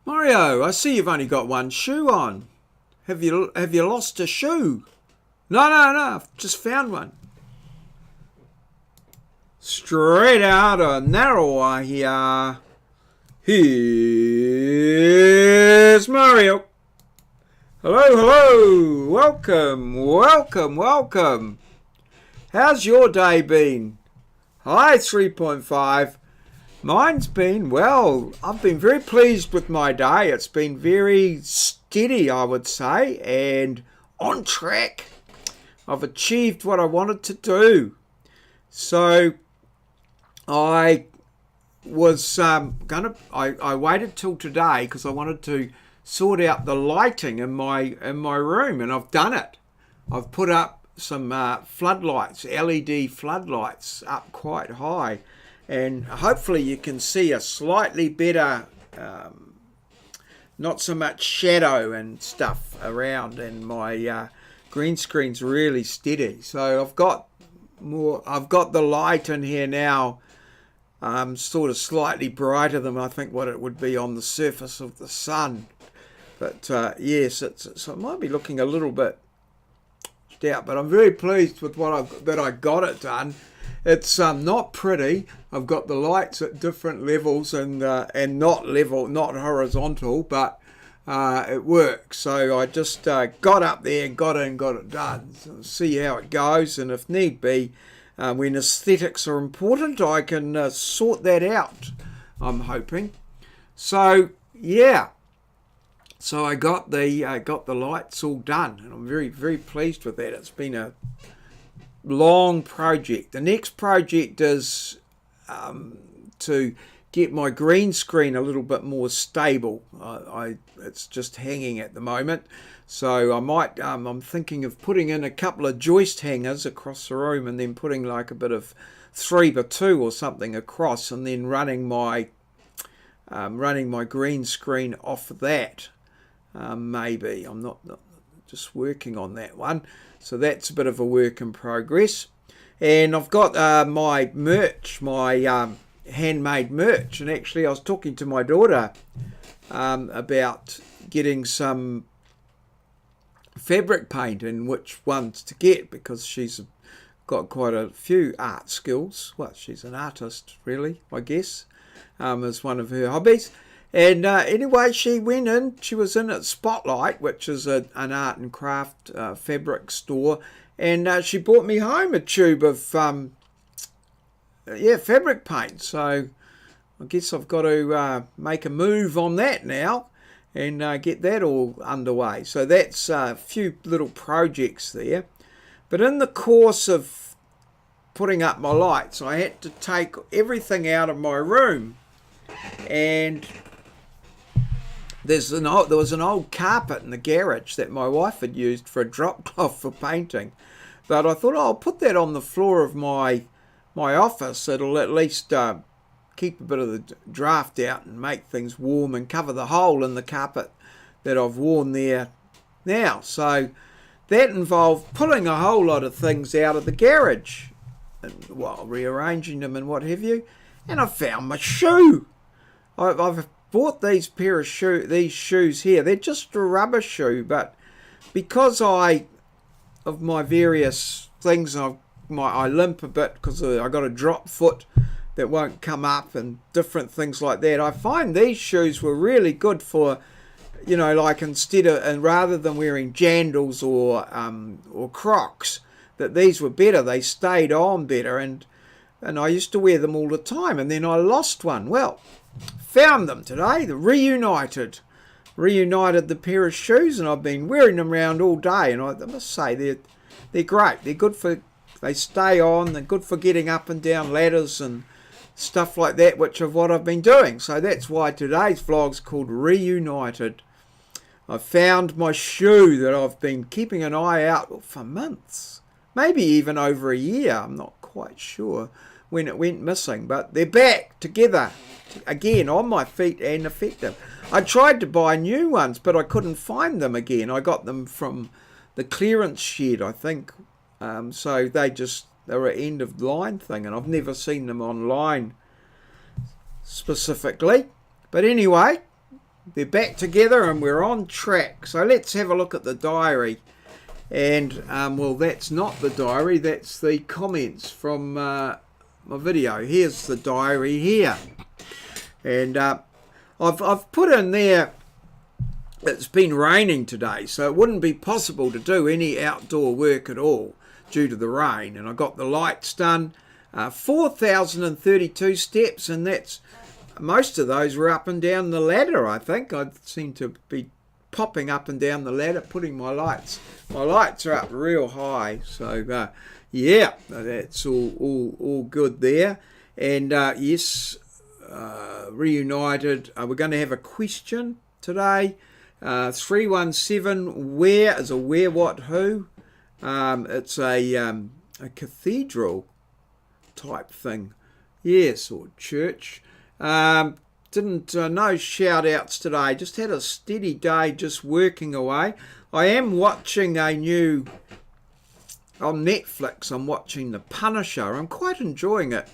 Mario, I see you've only got one shoe on. Have you lost a shoe? No, I've just found one. Straight out of Narrow here. Here's Mario. Hello. Welcome. How's your day been? Hi, 3.5. Mine's been, well, I've been very pleased with my day. It's been very steady, I would say, and on track. I've achieved what I wanted to do. So I was I waited till today because I wanted to sort out the lighting in my room, and I've done it. I've put up some floodlights, LED floodlights, up quite high, and hopefully you can see a slightly better, not so much shadow and stuff around, and my green screen's really steady. So I've got the light in here now, sort of slightly brighter than I think what it would be on the surface of the sun. But yes, so it might be looking a little bit out, but I'm very pleased with that I got it done. It's not pretty. I've got the lights at different levels and not horizontal, but it works. So I just got up there and got it done. So see how it goes, and if need be, when aesthetics are important, I can sort that out, I'm hoping. So yeah. So I got the lights all done, and I'm very, very pleased with that. It's been a long project. The next project is to get my green screen a little bit more stable. It's just hanging at the moment, so I might. I'm thinking of putting in a couple of joist hangers across the room, and then putting like a bit of 3x2 or something across, and then running my green screen off that. Maybe I'm not just working on that one. So that's a bit of a work in progress. And I've got my merch, my handmade merch. And actually I was talking to my daughter about getting some fabric paint and which ones to get, because she's got quite a few art skills. Well, she's an artist, really, I guess, as one of her hobbies. And anyway, she was in at Spotlight, which is an art and craft fabric store, and she brought me home a tube of fabric paint. So I guess I've got to make a move on that now and get that all underway. So that's a few little projects there. But in the course of putting up my lights, I had to take everything out of my room, and there was an old carpet in the garage that my wife had used for a drop cloth for painting. But I thought, I'll put that on the floor of my office. It'll at least keep a bit of the draft out and make things warm and cover the hole in the carpet that I've worn there now. So that involved pulling a whole lot of things out of the garage, and rearranging them and what have you. And I found my shoe. I've bought these shoes here. They're just a rubber shoe, but because of my various things, I limp a bit because I got a drop foot that won't come up and different things like that. I find these shoes were really good for, like rather than wearing jandals or Crocs, that these were better. They stayed on better, and I used to wear them all the time, and then I lost one. Well, found them today, the reunited the pair of shoes, and I've been wearing them around all day, and I must say they're great. They're good they stay on, they're good for getting up and down ladders and stuff like that, which is what I've been doing. So that's why today's vlog's called Reunited. I found my shoe that I've been keeping an eye out for months, maybe even over a year. I'm not quite sure when it went missing, but they're back together again on my feet and effective. I tried to buy new ones, but I couldn't find them again. I got them from the clearance shed, I think. So they're an end of line thing, and I've never seen them online specifically. But anyway, they're back together and we're on track. So let's have a look at the diary. And, well, that's not the diary, that's the comments from my video. Here's the diary here. And I've put in there, it's been raining today, so it wouldn't be possible to do any outdoor work at all due to the rain. And I got the lights done, 4,032 steps, and that's, most of those were up and down the ladder, I think. I seem to be popping up and down the ladder, putting my lights are up real high. So yeah, that's all good there. And yes, reunited. We're going to have a question today. 317, where is a where, what, who? It's a cathedral type thing, yes, or church. Didn't no shout outs today, just had a steady day, just working away. I am watching a new, on Netflix, I'm watching The Punisher. I'm quite enjoying it,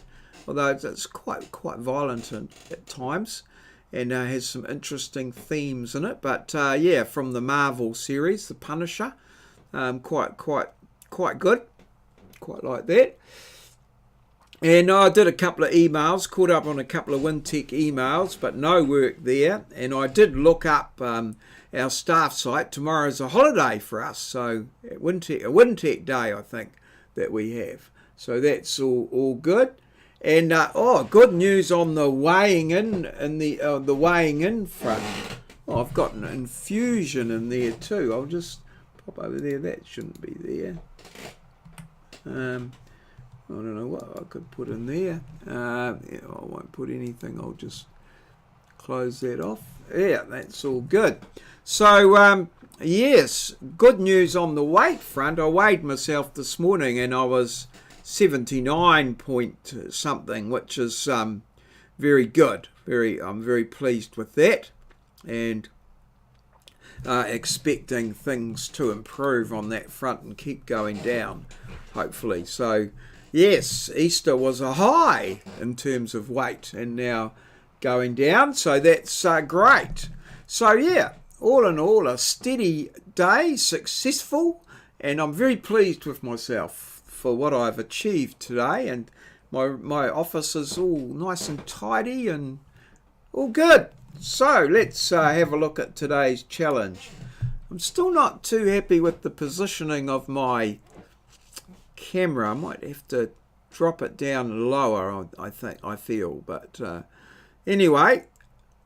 although it's quite violent at times, and has some interesting themes in it. But yeah, from the Marvel series, The Punisher, quite good, quite like that. And I did a couple of emails, caught up on a couple of Wintech emails, but no work there. And I did look up our staff site. Tomorrow's a holiday for us, so at Wintech, a Wintech day, I think, that we have. So that's all good. And good news on the weighing in, the weighing in front. Oh, I've got an infusion in there too. I'll just pop over there. That shouldn't be there. I don't know what I could put in there. Yeah, I won't put anything. I'll just close that off. Yeah, that's all good. So, yes, good news on the weight front. I weighed myself this morning and I was 79 point something, which is very good. I'm very pleased with that, and expecting things to improve on that front and keep going down, hopefully. So, yes, Easter was a high in terms of weight and now going down, so that's great. So yeah, all in all, a steady day, successful, and I'm very pleased with myself for what I've achieved today, and my office is all nice and tidy and all good. So let's have a look at today's challenge. I'm still not too happy with the positioning of my camera. I might have to drop it down lower, I feel, but anyway,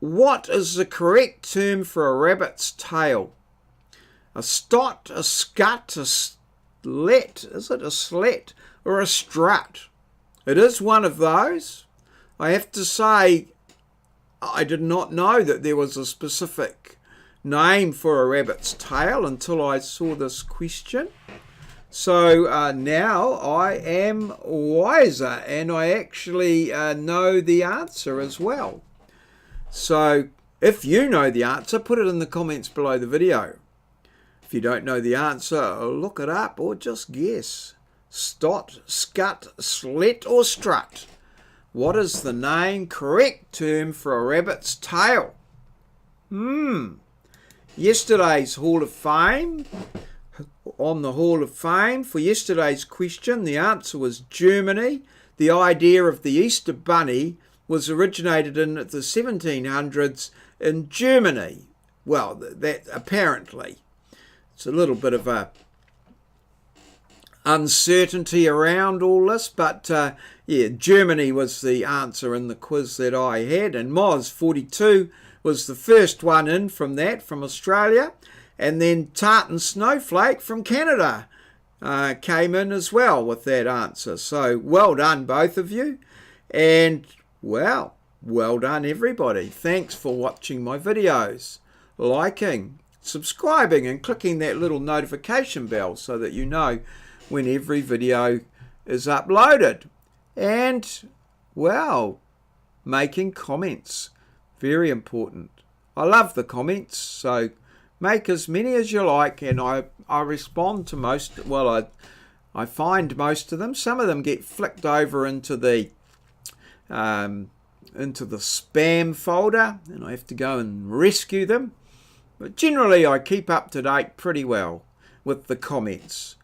what is the correct term for a rabbit's tail? A stot, a scut, a slet, is it a slet or a strut? It is one of those. I have to say, I did not know that there was a specific name for a rabbit's tail until I saw this question. So now I am wiser, and I actually know the answer as well. So if you know the answer, put it in the comments below the video. If you don't know the answer, look it up or just guess. Stot, scut, slet or strut. What is the correct term for a rabbit's tail? Yesterday's Hall of Fame. On the Hall of Fame, for yesterday's question, the answer was Germany. The idea of the Easter Bunny was originated in the 1700s in Germany. Well, that apparently. It's a little bit of a uncertainty around all this, but yeah, Germany was the answer in the quiz that I had, and Moz 42 was the first one in from Australia, and then Tartan Snowflake from Canada came in as well with that answer. So well done both of you, and well done everybody. Thanks for watching my videos, liking, subscribing and clicking that little notification bell so that you know when every video is uploaded. And, well, making comments. Very important. I love the comments, so make as many as you like, and I respond to most. Well, I find most of them. Some of them get flicked over into the into the spam folder, and I have to go and rescue them. But generally I keep up to date pretty well with the comments.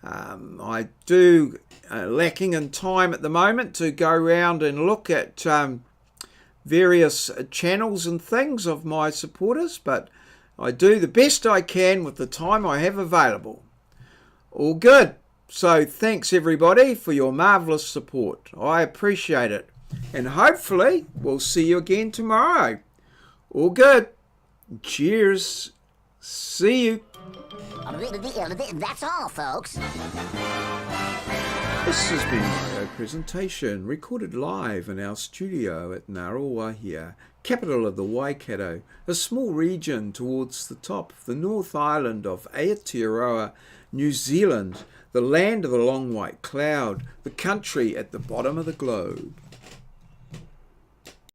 I do lacking in time at the moment to go around and look at various channels and things of my supporters, but I do the best I can with the time I have available. All good. So thanks everybody for your marvellous support. I appreciate it. And hopefully we'll see you again tomorrow. All good. Cheers. See you. That's all, folks. This has been a presentation recorded live in our studio at Ngaruawahia, capital of the Waikato, a small region towards the top of the North Island of Aotearoa, New Zealand, the land of the long white cloud, the country at the bottom of the globe.